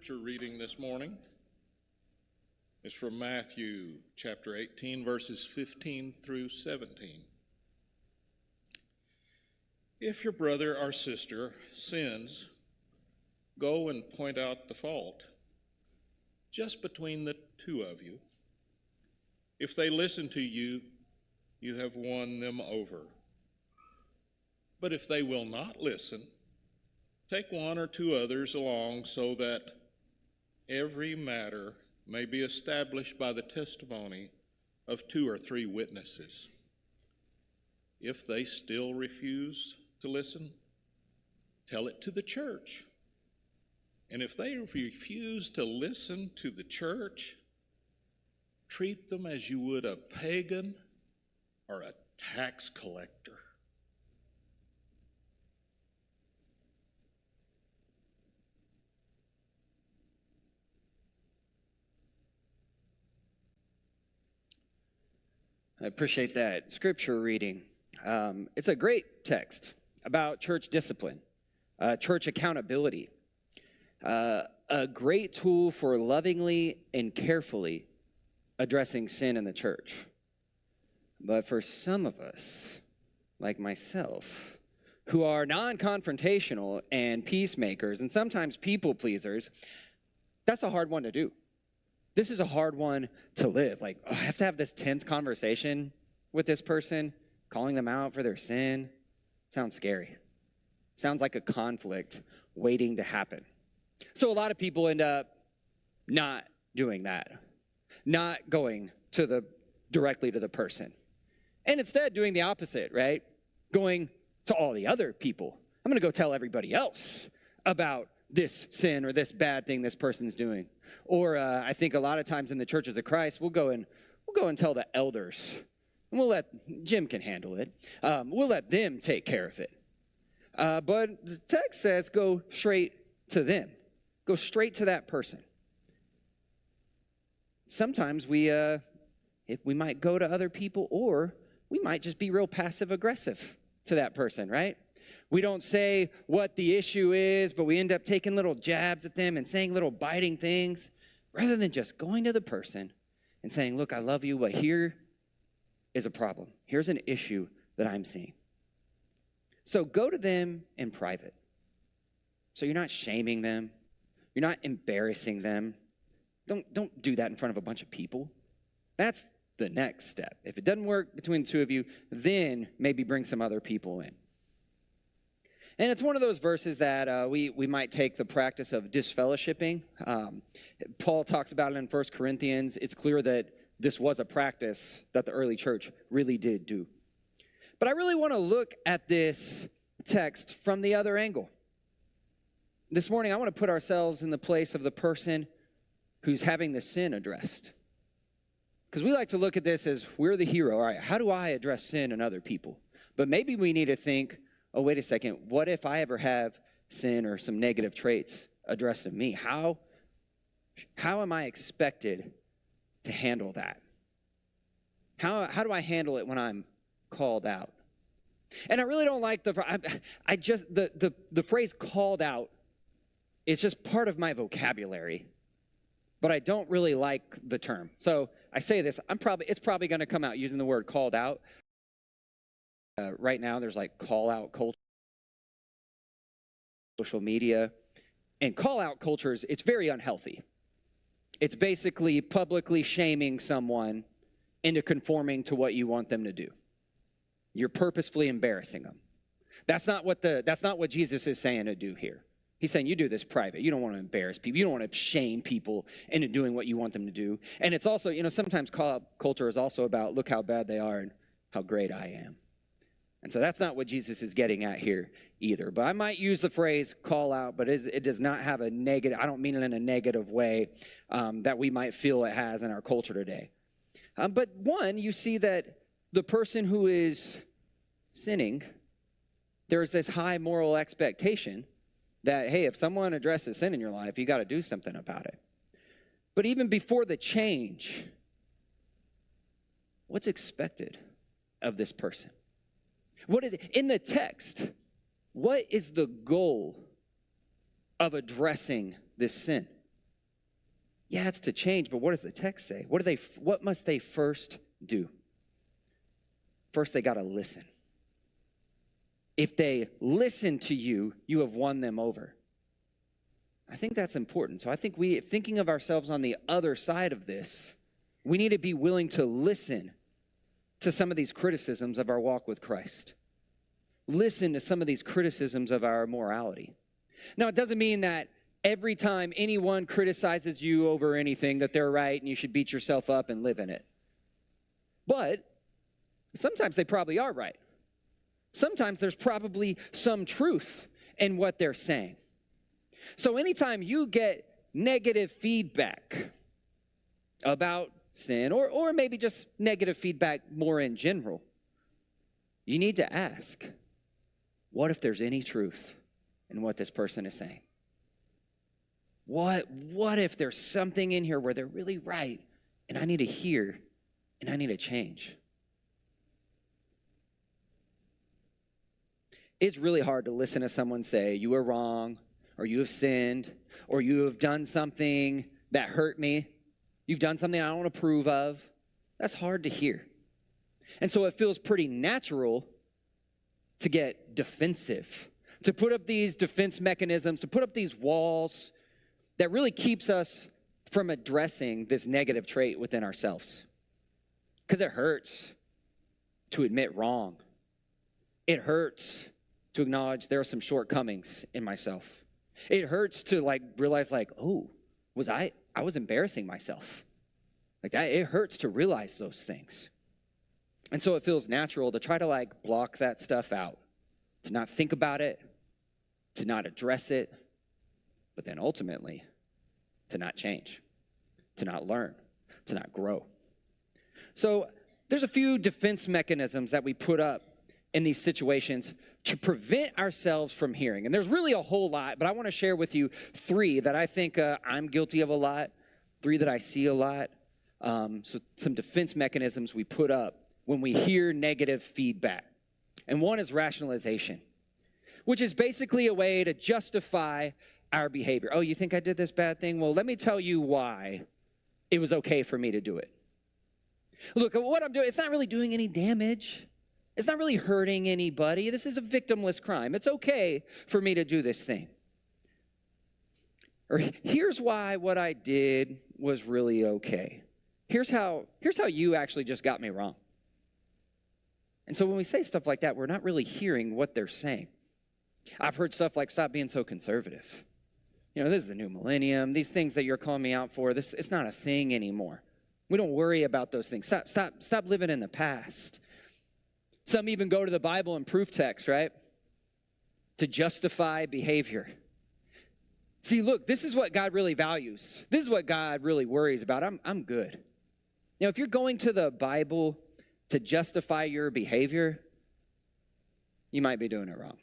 scripture reading this morning is from Matthew chapter 18, verses 15 through 17. If your brother or sister sins, go and point out the fault, just between the two of you. If they listen to you, you have won them over. But if they will not listen, take one or two others along so that every matter may be established by the testimony of 2 or 3 witnesses. If they still refuse to listen, tell it to the church. And if they refuse to listen to the church, treat them as you would a pagan or a tax collector. I appreciate that scripture reading. It's a great text about church discipline, church accountability, a great tool for lovingly and carefully addressing sin in the church. But for some of us, like myself, who are non-confrontational and peacemakers and sometimes people pleasers, that's a hard one to do. This is a hard one to live. Like, I have to have this tense conversation with this person, calling them out for their sin. Sounds scary. Sounds like a conflict waiting to happen. So a lot of people end up not doing that, not going directly to the person, and instead doing the opposite, right? Going to all the other people. I'm going to go tell everybody else about this sin or this bad thing this person's doing. Or I think a lot of times in the churches of Christ, we'll go and tell the elders, and we'll let Jim can handle it. We'll let them take care of it. But the text says go straight to them. Go straight to that person. Sometimes if we might go to other people, or we might just be real passive aggressive to that person, right? We don't say what the issue is, but we end up taking little jabs at them and saying little biting things, rather than just going to the person and saying, look, I love you, but here is a problem. Here's an issue that I'm seeing. So go to them in private. So you're not shaming them. You're not embarrassing them. Don't do that in front of a bunch of people. That's the next step. If it doesn't work between the two of you, then maybe bring some other people in. And it's one of those verses that we might take the practice of disfellowshipping. Paul talks about it in 1 Corinthians. It's clear that this was a practice that the early church really did do. But I really want to look at this text from the other angle. This morning, I want to put ourselves in the place of the person who's having the sin addressed. Because we like to look at this as we're the hero. All right, how do I address sin in other people? But maybe we need to think, oh, wait a second, what if I ever have sin or some negative traits addressed in me? How am I expected to handle that? How do I handle it when I'm called out? And I really don't like the phrase called out. It's just part of my vocabulary, but I don't really like the term. So I say this, it's probably going to come out using the word called out. Right now, there's like call-out culture, social media, and call-out cultures, it's very unhealthy. It's basically publicly shaming someone into conforming to what you want them to do. You're purposefully embarrassing them. That's not what Jesus is saying to do here. He's saying you do this private. You don't want to embarrass people. You don't want to shame people into doing what you want them to do. And it's also, sometimes call-out culture is also about look how bad they are and how great I am. And so that's not what Jesus is getting at here either. But I might use the phrase call out, but it does not have a negative, I don't mean it in a negative way that we might feel it has in our culture today. But one, you see that the person who is sinning, there's this high moral expectation that, hey, if someone addresses sin in your life, you got to do something about it. But even before the change, what's expected of this person? What is in the text? What is the goal of addressing this sin? Yeah, it's to change, but what does the text say? What must they first do? First, they got to listen. If they listen to you, you have won them over. I think that's important. So I think thinking of ourselves on the other side of this, we need to be willing to listen to some of these criticisms of our walk with Christ. Listen to some of these criticisms of our morality. Now, it doesn't mean that every time anyone criticizes you over anything that they're right and you should beat yourself up and live in it. But sometimes they probably are right. Sometimes there's probably some truth in what they're saying. So anytime you get negative feedback about sin, or maybe just negative feedback more in general, you need to ask, what if there's any truth in what this person is saying? What if there's something in here where they're really right and I need to hear and I need to change? It's really hard to listen to someone say, you are wrong, or you have sinned, or you have done something that hurt me. You've done something I don't approve of. That's hard to hear. And so it feels pretty natural to get defensive, to put up these defense mechanisms, to put up these walls that really keeps us from addressing this negative trait within ourselves. Because it hurts to admit wrong. It hurts to acknowledge there are some shortcomings in myself. It hurts to realize oh, I was embarrassing myself. It hurts to realize those things. And so it feels natural to try to block that stuff out, to not think about it, to not address it, but then ultimately to not change, to not learn, to not grow. So there's a few defense mechanisms that we put up in these situations to prevent ourselves from hearing. And there's really a whole lot, but I want to share with you 3 that I think I'm guilty of a lot, 3 that I see a lot. So some defense mechanisms we put up when we hear negative feedback. And one is rationalization, which is basically a way to justify our behavior. Oh, you think I did this bad thing? Well, let me tell you why it was okay for me to do it. Look, what I'm doing, it's not really doing any damage. It's not really hurting anybody. This is a victimless crime. It's okay for me to do this thing. Or here's why what I did was really okay. Here's how you actually just got me wrong. And so when we say stuff like that, we're not really hearing what they're saying. I've heard stuff like, stop being so conservative. This is the new millennium. These things that you're calling me out for, it's not a thing anymore. We don't worry about those things. Stop living in the past. Some even go to the Bible and proof text, right? To justify behavior. See, look, this is what God really values. This is what God really worries about. I'm good. If you're going to the Bible to justify your behavior, you might be doing it wrong.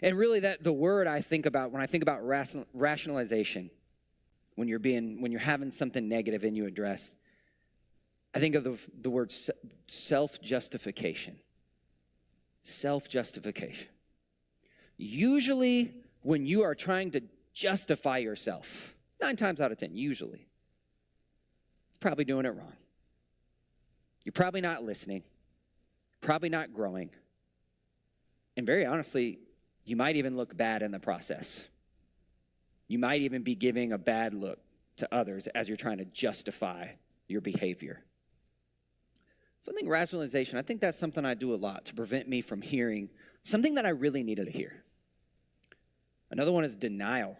And really the word I think about when I think about rationalization, when you're having something negative and you address, I think of the word self-justification. Self-justification. Usually, when you are trying to justify yourself, 9 times out of 10, usually, you're probably doing it wrong. You're probably not listening, probably not growing, and very honestly, you might even look bad in the process. You might even be giving a bad look to others as you're trying to justify your behavior. So I think rationalization, I think that's something I do a lot to prevent me from hearing something that I really needed to hear. Another one is denial,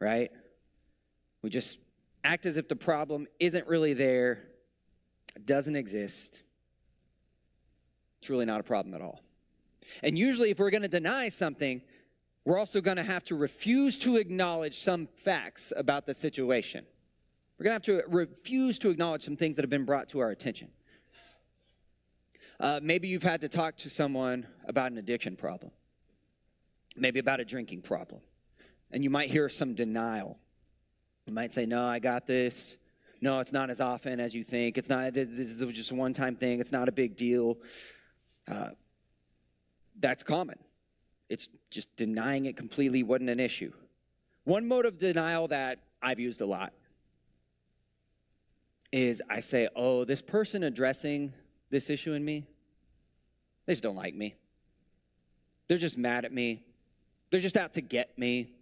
right? We just act as if the problem isn't really there, doesn't exist. It's really not a problem at all. And usually if we're going to deny something, we're also going to have to refuse to acknowledge some facts about the situation. We're going to have to refuse to acknowledge some things that have been brought to our attention. Maybe you've had to talk to someone about an addiction problem. Maybe about a drinking problem. And you might hear some denial. You might say, no, I got this. No, it's not as often as you think. It's not, this is just a one-time thing. It's not a big deal. That's common. It's just denying it completely wasn't an issue. One mode of denial that I've used a lot is I say, oh, this person addressing this issue in me, they just don't like me. They're just mad at me. They're just out to get me.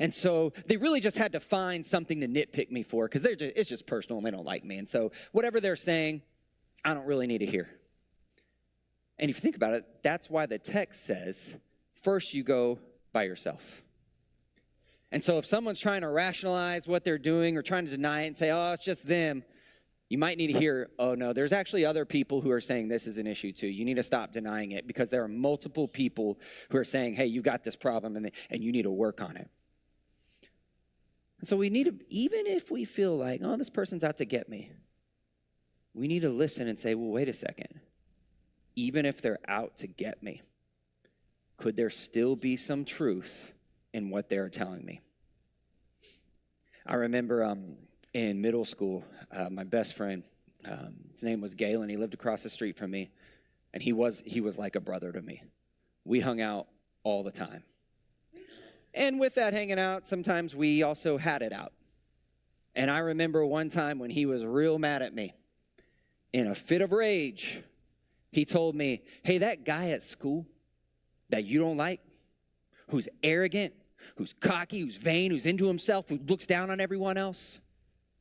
And so they really just had to find something to nitpick me for because it's just personal and they don't like me. And so whatever they're saying, I don't really need to hear. And if you think about it, that's why the text says, first you go by yourself. And so if someone's trying to rationalize what they're doing or trying to deny it and say, oh, it's just them, you might need to hear, oh, no, there's actually other people who are saying this is an issue too. You need to stop denying it because there are multiple people who are saying, hey, you got this problem and you need to work on it. And so we need to, even if we feel like, oh, this person's out to get me, we need to listen and say, well, wait a second. Even if they're out to get me, could there still be some truth in what they're telling me? I remember in middle school, my best friend, his name was Galen. He lived across the street from me, and he was like a brother to me. We hung out all the time. And with that hanging out, sometimes we also had it out. And I remember one time when he was real mad at me, in a fit of rage, he told me, hey, that guy at school that you don't like, who's arrogant, who's cocky, who's vain, who's into himself, who looks down on everyone else,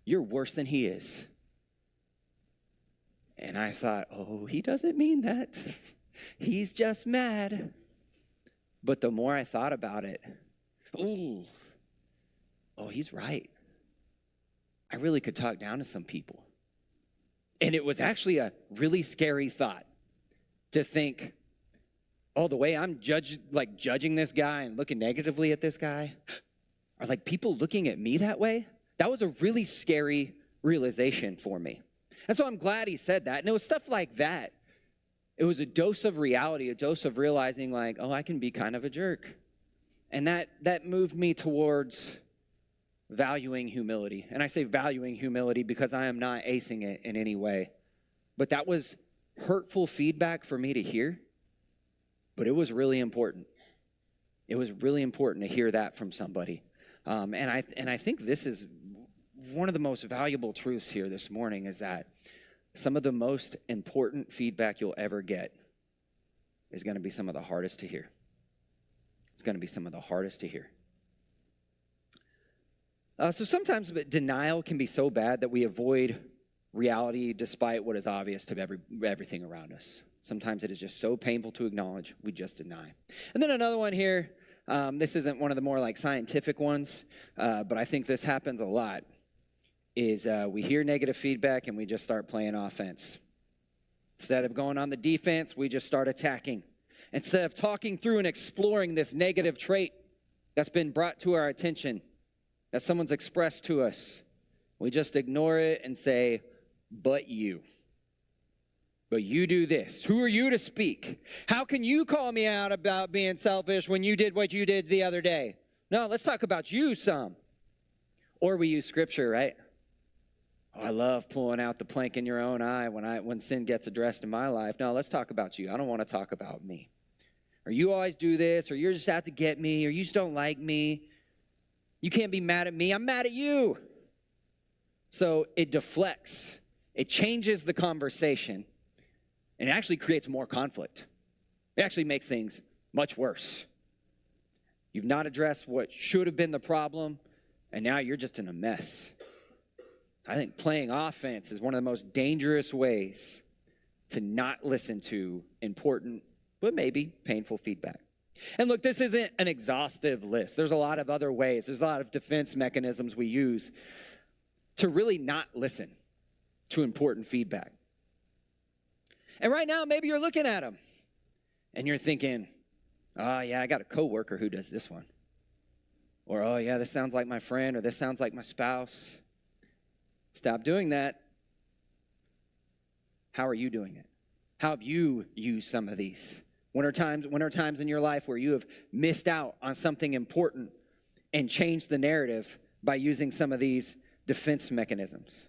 you're worse than he is. And I thought, oh, he doesn't mean that. He's just mad. But the more I thought about it, oh, he's right. I really could talk down to some people. And it was actually a really scary thought to think, oh, the way I'm judging this guy and looking negatively at this guy, are like people looking at me that way? That was a really scary realization for me. And so I'm glad he said that. And it was stuff like that. It was a dose of reality, a dose of realizing like, oh, I can be kind of a jerk. And that moved me towards valuing humility. And I say valuing humility because I am not acing it in any way. But that was hurtful feedback for me to hear. But it was really important. It was really important to hear that from somebody. And I think this is one of the most valuable truths here this morning is that some of the most important feedback you'll ever get is going to be some of the hardest to hear. It's going to be some of the hardest to hear. So sometimes denial can be so bad that we avoid reality despite what is obvious to everything around us. Sometimes it is just so painful to acknowledge, we just deny. And then another one here, this isn't one of the more like scientific ones, but I think this happens a lot, is we hear negative feedback and we just start playing offense. Instead of going on the defense, we just start attacking. Instead of talking through and exploring this negative trait that's been brought to our attention, that someone's expressed to us, we just ignore it and say, but you do this. Who are you to speak? How can you call me out about being selfish when you did what you did the other day? No, let's talk about you some. Or we use scripture, right? Oh, I love pulling out the plank in your own eye when sin gets addressed in my life. No, let's talk about you. I don't want to talk about me. Or you always do this, or you're just out to get me, or you just don't like me. You can't be mad at me. I'm mad at you. So it deflects. It changes the conversation. And it actually creates more conflict. It actually makes things much worse. You've not addressed what should have been the problem, and now you're just in a mess. I think playing offense is one of the most dangerous ways to not listen to important, but maybe painful feedback. And look, this isn't an exhaustive list. There's a lot of other ways. There's a lot of defense mechanisms we use to really not listen to important feedback. And right now, maybe you're looking at them and you're thinking, oh, yeah, I got a coworker who does this one. Or, oh, yeah, this sounds like my friend, or this sounds like my spouse. Stop doing that. How are you doing it? How have you used some of these? When are times in your life where you have missed out on something important and changed the narrative by using some of these defense mechanisms?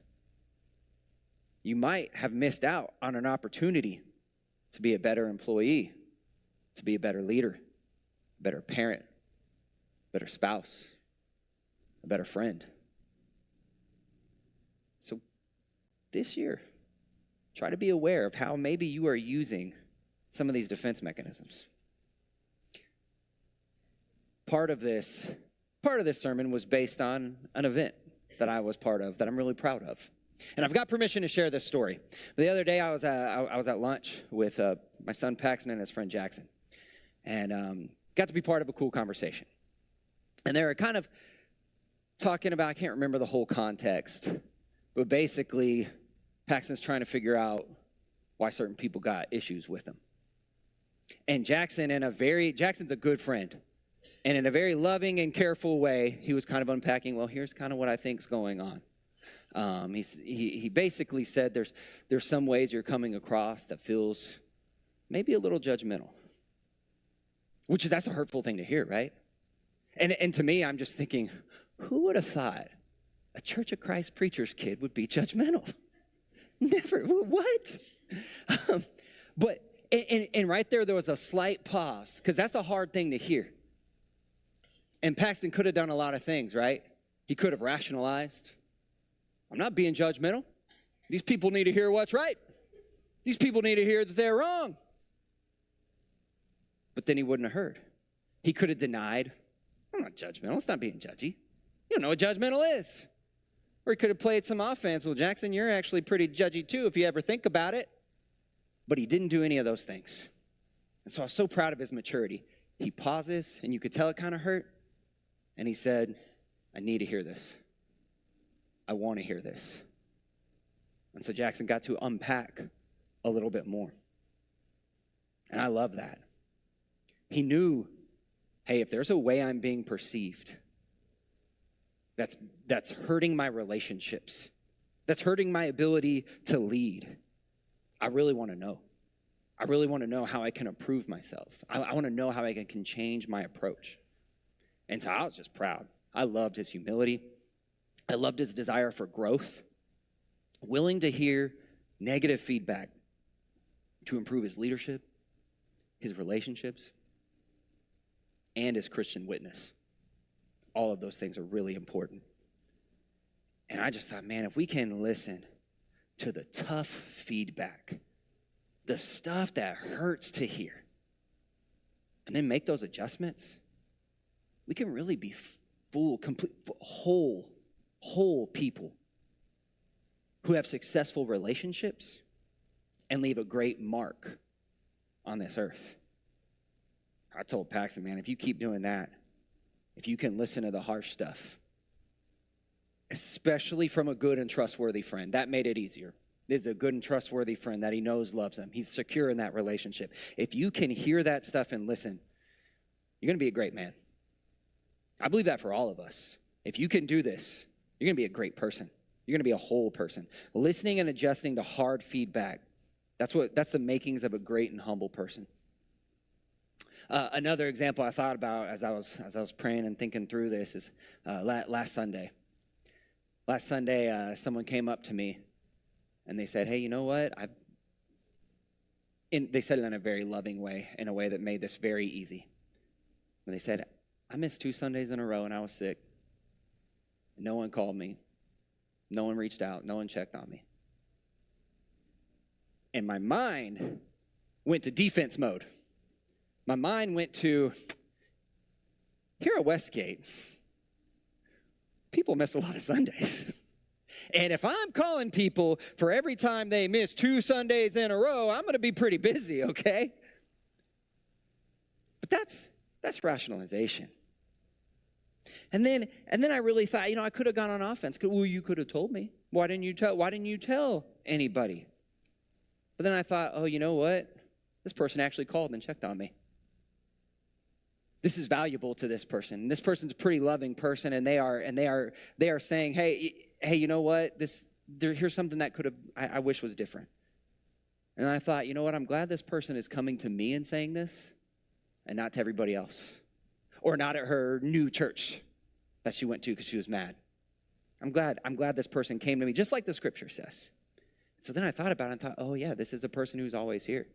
You might have missed out on an opportunity to be a better employee, to be a better leader, a better parent, better spouse. a better friend. So this year, try to be aware of how maybe you are using some of these defense mechanisms. Part of this sermon was based on an event that I was part of that I'm really proud of. And I've got permission to share this story. The other day I was at lunch with my son Paxton and his friend Jackson, and got to be part of a cool conversation. And they were kind of talking about, I can't remember the whole context, but basically Paxton's trying to figure out why certain people got issues with him. And Jackson's a good friend. And in a very loving and careful way, he was kind of unpacking, well, here's kind of what I think's going on. He basically said there's some ways you're coming across that feels maybe a little judgmental, that's a hurtful thing to hear, right? And to me, I'm just thinking, who would have thought a Church of Christ preacher's kid would be judgmental? Never. What? But right there was a slight pause, because that's a hard thing to hear. And Paxton could have done a lot of things, right? He could have rationalized. I'm not being judgmental. These people need to hear what's right. These people need to hear that they're wrong. But then he wouldn't have heard. He could have denied. I'm not judgmental. It's not being judgy. You don't know what judgmental is. Or he could have played some offense. Well, Jackson, you're actually pretty judgy too if you ever think about it. But he didn't do any of those things. And so I was so proud of his maturity. He pauses, and you could tell it kind of hurt. And he said, I need to hear this. I want to hear this. And so Jackson got to unpack a little bit more. And I love that. He knew, hey, if there's a way I'm being perceived that's hurting my relationships, that's hurting my ability to lead, I really want to know. I really want to know how I can improve myself. I want to know how I can change my approach. And so I was just proud. I loved his humility. I loved his desire for growth, willing to hear negative feedback to improve his leadership, his relationships, and his Christian witness. All of those things are really important. And I just thought, man, if we can listen to the tough feedback, the stuff that hurts to hear, and then make those adjustments, we can really be whole people who have successful relationships and leave a great mark on this earth. I told Paxton, man, if you keep doing that, if you can listen to the harsh stuff, especially from a good and trustworthy friend, that made it easier. This is a good and trustworthy friend that he knows loves him. He's secure in that relationship. If you can hear that stuff and listen, you're going to be a great man. I believe that for all of us. If you can do this, you're going to be a great person. You're going to be a whole person. Listening and adjusting to hard feedback, that's the makings of a great and humble person. Another example I thought about as I was praying and thinking through this is last Sunday. Last Sunday, someone came up to me and they said, hey, you know what? They said it in a very loving way, in a way that made this very easy. And they said, I missed 2 Sundays in a row and I was sick. No one called me. No one reached out. No one checked on me. And my mind went to defense mode. My mind went to, here at Westgate, people miss a lot of Sundays. And if I'm calling people for every time they miss 2 Sundays in a row, I'm going to be pretty busy, okay? But that's rationalization. And then I really thought, I could have gone on offense. Well, you could have told me. Why didn't you tell anybody? But then I thought, oh, you know what? This person actually called and checked on me. This is valuable to this person. This person's a pretty loving person, and they are saying, hey, you know what? Here's something that I wish was different. And I thought, you know what? I'm glad this person is coming to me and saying this, and not to everybody else, or not at her new church that she went to because she was mad. I'm glad this person came to me, just like the scripture says. So then I thought about it and thought, oh yeah, this is a person who's always here.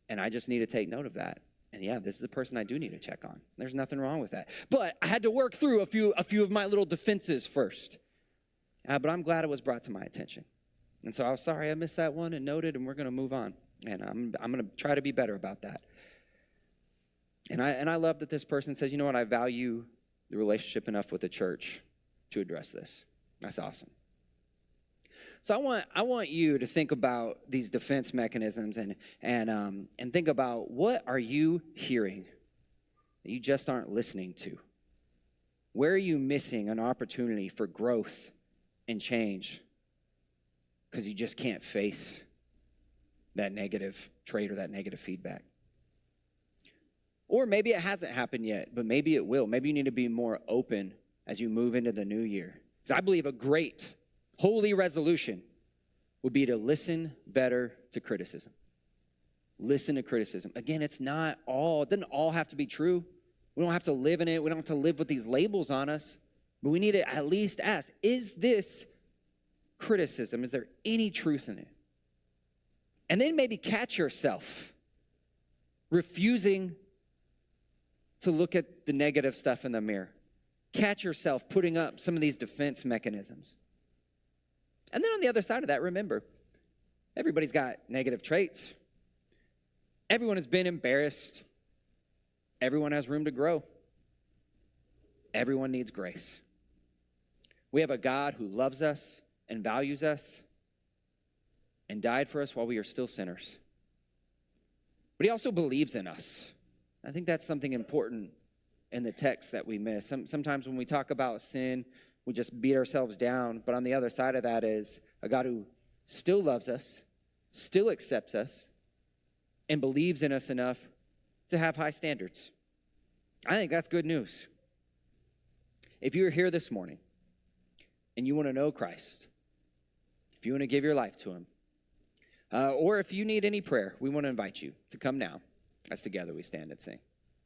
And I just need to take note of that. And yeah, this is a person I do need to check on. There's nothing wrong with that. But I had to work through a few of my little defenses first. But I'm glad it was brought to my attention. And so I was sorry I missed that one and noted, and we're going to move on. And I'm going to try to be better about that. And I love that this person says, you know what, I value the relationship enough with the church to address this. That's awesome. So I want you to think about these defense mechanisms and think about, what are you hearing that you just aren't listening to? Where are you missing an opportunity for growth and change because you just can't face that negative trait or that negative feedback? Or maybe it hasn't happened yet, but maybe it will. Maybe you need to be more open as you move into the new year. Because I believe a great holy resolution would be to listen better to criticism. Listen to criticism. Again, it doesn't all have to be true. We don't have to live in it. We don't have to live with these labels on us. But we need to at least ask, is this criticism? Is there any truth in it? And then maybe catch yourself refusing to look at the negative stuff in the mirror. Catch yourself putting up some of these defense mechanisms. And then on the other side of that, remember, everybody's got negative traits. Everyone has been embarrassed. Everyone has room to grow. Everyone needs grace. We have a God who loves us and values us and died for us while we are still sinners. But he also believes in us. I think that's something important in the text that we miss. Sometimes when we talk about sin, we just beat ourselves down. But on the other side of that is a God who still loves us, still accepts us, and believes in us enough to have high standards. I think that's good news. If you're here this morning and you want to know Christ, if you want to give your life to him, or if you need any prayer, we want to invite you to come now as together we stand and sing.